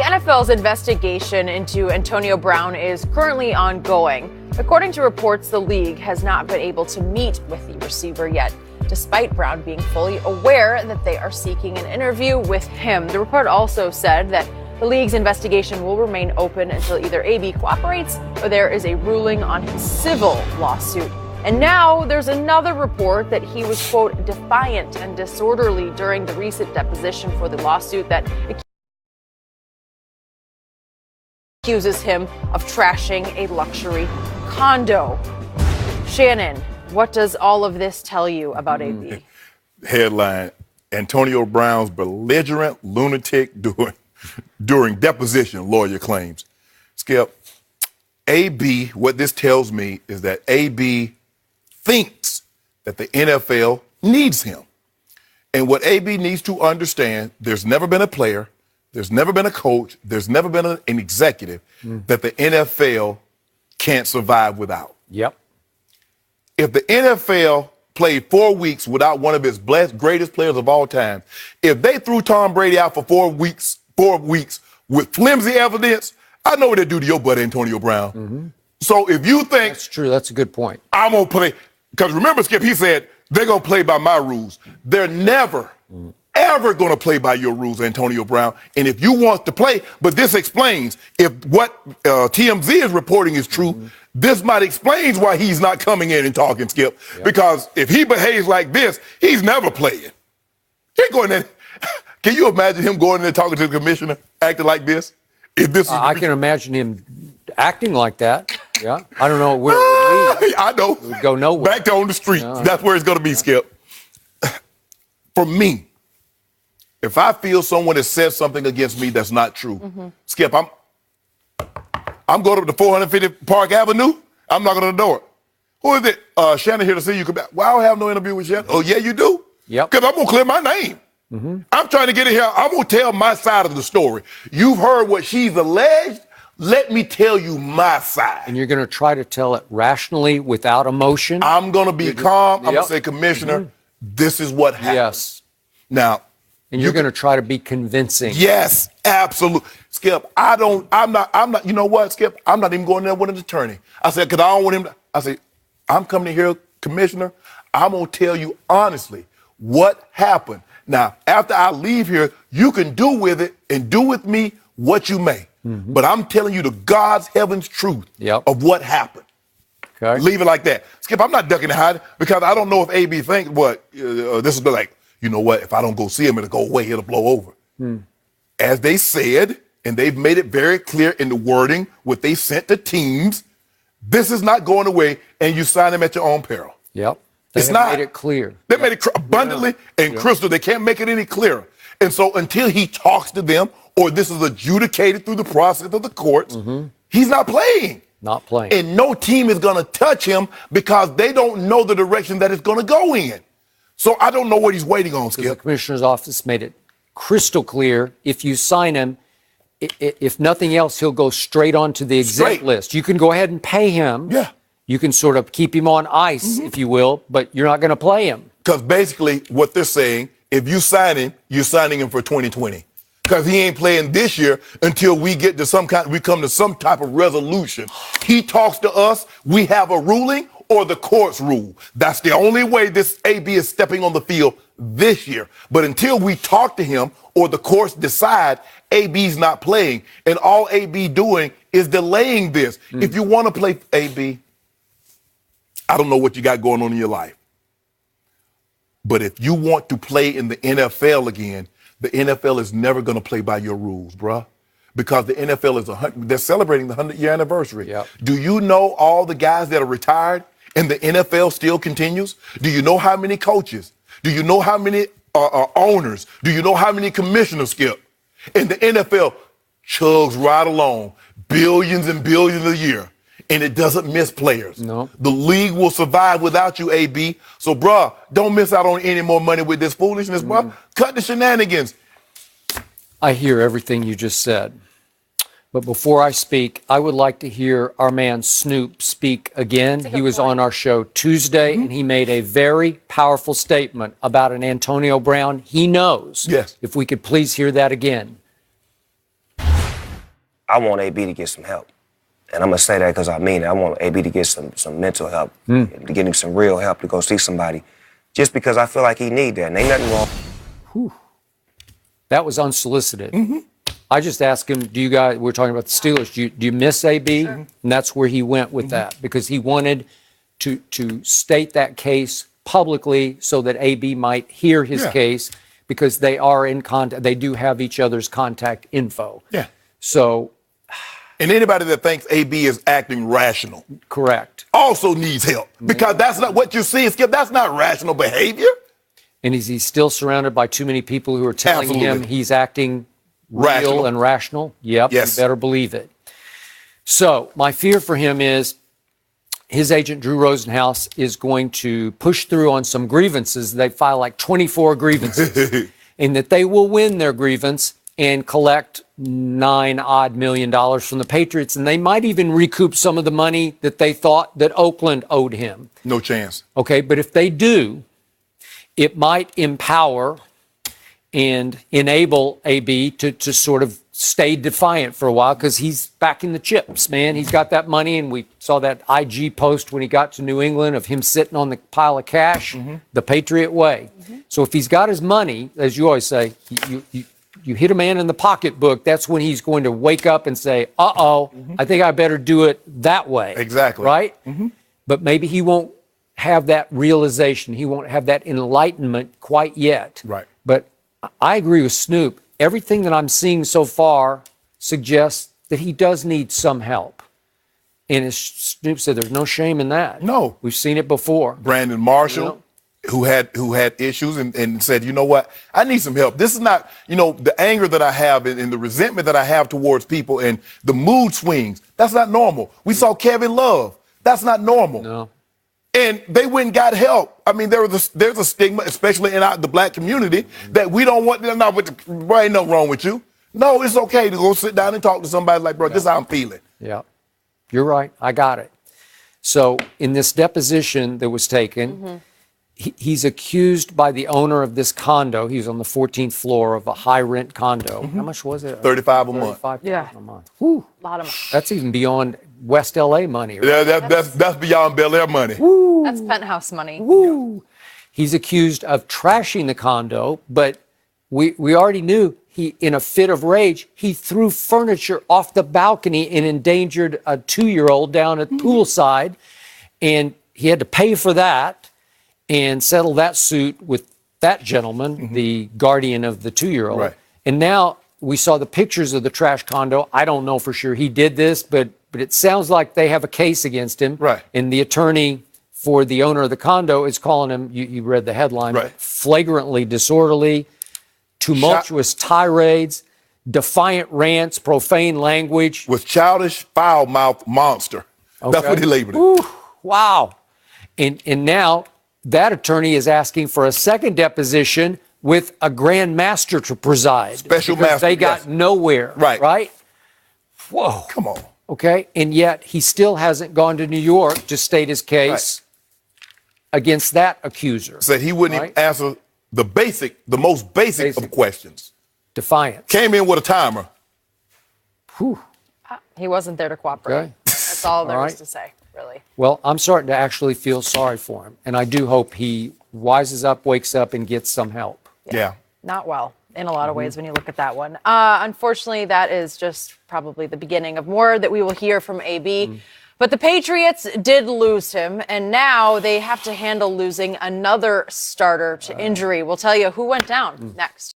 NFL's investigation into Antonio Brown is currently ongoing. According to reports, the league has not been able to meet with the receiver yet, despite Brown being fully aware that they are seeking an interview with him. The report also said that the league's investigation will remain open until either AB cooperates or there is a ruling on his civil lawsuit. And now there's another report that he was, quote, defiant and disorderly during the recent deposition for the lawsuit that accuses him of trashing a luxury condo. Shannon, what does all of this tell you about AB? Headline, Antonio Brown's belligerent lunatic during deposition, lawyer claims. Skip, AB, what this tells me is that AB thinks that the NFL needs him. And what AB needs to understand, there's never been a player, there's never been a coach, there's never been an executive that the NFL can't survive without. Yep. If the NFL played 4 weeks without one of its greatest players of all time, if they threw Tom Brady out for 4 weeks with flimsy evidence, I know what they do to your buddy Antonio Brown. Mm-hmm. So if you think that's true, that's a good point. I'm gonna play, because remember, Skip, he said they're gonna play by my rules. They're never ever going to play by your rules, Antonio Brown. And if you want to play, but this explains, if what TMZ is reporting is true, this might explain why he's not coming in and talking, Skip. Yep. Because if he behaves like this, he's never playing. He's going in. Can you imagine him going in and talking to the commissioner, acting like this? If this is I can imagine him acting like that. Yeah. I don't know where it would lead. I know. It would go nowhere. Back to on the street. Yeah. That's where it's going to be, Skip. For me, if I feel someone has said something against me that's not true, Skip, I'm going up to 450 Park Avenue. I'm knocking on the door. Who is it? Shannon here to see you. Well, I don't have no interview with Shannon. Oh, yeah, you do? Yep. Because I'm going to clear my name. I'm trying to get in here. I'm going to tell my side of the story. You've heard what she's alleged. Let me tell you my side. And you're going to try to tell it rationally without emotion? I'm going to be calm. I'm going to say, Commissioner, this is what happened. Yes. Now, and you're going to try to be convincing. Yes, absolutely. Skip, I'm not, you know what, Skip? I'm not even going there with an attorney. I said, because I don't want him to, I said, I'm coming here, Commissioner. I'm going to tell you honestly what happened. Now, after I leave here, you can do with it and do with me what you may. But I'm telling you the God's heaven's truth of what happened. Okay. Leave it like that. Skip, I'm not ducking and hiding because I don't know if AB thinks this is like, you know what, if I don't go see him, it'll go away, it'll blow over. As they said, and they've made it very clear in the wording, what they sent to teams, this is not going away, and you sign them at your own peril. Yep. It's not. Made it clear. They made it abundantly and crystal. They can't make it any clearer. And so until he talks to them or this is adjudicated through the process of the courts, he's not playing. Not playing. And no team is going to touch him because they don't know the direction that it's going to go in. So I don't know what he's waiting on, Skip. The commissioner's office made it crystal clear. If you sign him, if nothing else, he'll go straight onto the exempt list. You can go ahead and pay him. Yeah. You can sort of keep him on ice, if you will, but you're not going to play him. Because basically what they're saying, if you sign him, you're signing him for 2020. Because he ain't playing this year until we get to we come to some type of resolution. He talks to us, we have a ruling, or the courts rule. That's the only way this AB is stepping on the field this year. But until we talk to him or the courts decide, AB's not playing. And all AB doing is delaying this. If you want to play AB, I don't know what you got going on in your life. But if you want to play in the NFL again, the NFL is never going to play by your rules, bruh. Because the NFL is they're celebrating the 100-year anniversary. Yep. Do you know all the guys that are retired and the NFL still continues? Do you know how many coaches? Do you know how many owners? Do you know how many commissioners, Skip? And the NFL chugs right along, billions and billions a year, and it doesn't miss players. No. The league will survive without you, AB. So, bruh, don't miss out on any more money with this foolishness, bruh. Cut the shenanigans. I hear everything you just said. But before I speak, I would like to hear our man Snoop speak again. He was on our show Tuesday, and he made a very powerful statement about an Antonio Brown he knows. Yes. If we could please hear that again. I want AB to get some help. And I'm going to say that because I mean it. I want AB to get some mental help, to get him some real help to go see somebody, just because I feel like he need that. And ain't nothing wrong. Whew. That was unsolicited. I just asked him, we're talking about the Steelers, do you miss AB? Sure. And that's where he went with that, because he wanted to state that case publicly so that AB might hear his case, because they are in contact. They do have each other's contact info. Yeah. So. And anybody that thinks AB is acting rational. Correct. Also needs help, because that's not what you're seeing, Skip. That's not rational behavior. And is he still surrounded by too many people who are telling him he's acting real and rational? Yep, yes. You better believe it. So my fear for him is his agent, Drew Rosenhaus, is going to push through on some grievances. They file like 24 grievances, and that they will win their grievance and collect $9 million from the Patriots. And they might even recoup some of the money that they thought that Oakland owed him. No chance. Okay, but if they do, it might empower and enable AB to sort of stay defiant for a while, because he's back in the chips, man. He's got that money, and we saw that IG post when he got to New England of him sitting on the pile of cash, the Patriot way. So if he's got his money, as you always say, you hit a man in the pocketbook, that's when he's going to wake up and say, I think I better do it that way. Exactly. Right? But maybe he won't have that realization. He won't have that enlightenment quite yet. Right. But I agree with Snoop. Everything that I'm seeing so far suggests that he does need some help. And as Snoop said, there's no shame in that. No. We've seen it before. Brandon Marshall, who had issues and said, you know what, I need some help. This is not, the anger that I have and the resentment that I have towards people and the mood swings. That's not normal. We saw Kevin Love. That's not normal. No. And they went and got help. I mean, there's a stigma, especially in the black community, that we don't want. Ain't nothing wrong with you. No, it's okay to go sit down and talk to somebody like, bro, this is how I'm feeling. Yeah, you're right. I got it. So in this deposition that was taken, he's accused by the owner of this condo. He's on the 14th floor of a high rent condo. How much was it? $35 a month. Yeah. A month. Whew. A lot of money. That's even beyond West LA money. Right? Yeah, that's beyond Bel Air money. Woo. That's penthouse money. Woo. He's accused of trashing the condo, but we already knew in a fit of rage, he threw furniture off the balcony and endangered a 2-year-old down at poolside, and he had to pay for that and settle that suit with that gentleman, the guardian of the 2-year-old. Right. And now we saw the pictures of the trash condo. I don't know for sure he did this, but it sounds like they have a case against him. Right. And the attorney for the owner of the condo is calling him, you read the headline, right, flagrantly disorderly, tumultuous tirades, defiant rants, profane language. With childish, foul-mouthed monster. Okay. That's what he labeled it. Ooh, wow. And now that attorney is asking for a second deposition with a grand master to preside. Special because master. They got nowhere. Right. Right? Whoa. Come on. Okay. And yet he still hasn't gone to New York to state his case against that accuser. Said he wouldn't even answer the most basic of questions. Defiance. Came in with a timer. Whew. He wasn't there to cooperate. Okay. That's all there is to say, really. Well, I'm starting to actually feel sorry for him. And I do hope he wises up, wakes up, and gets some help. Yeah. Not well in a lot of ways when you look at that one. Unfortunately, that is just probably the beginning of more that we will hear from AB. But the Patriots did lose him, and now they have to handle losing another starter to injury. We'll tell you who went down next.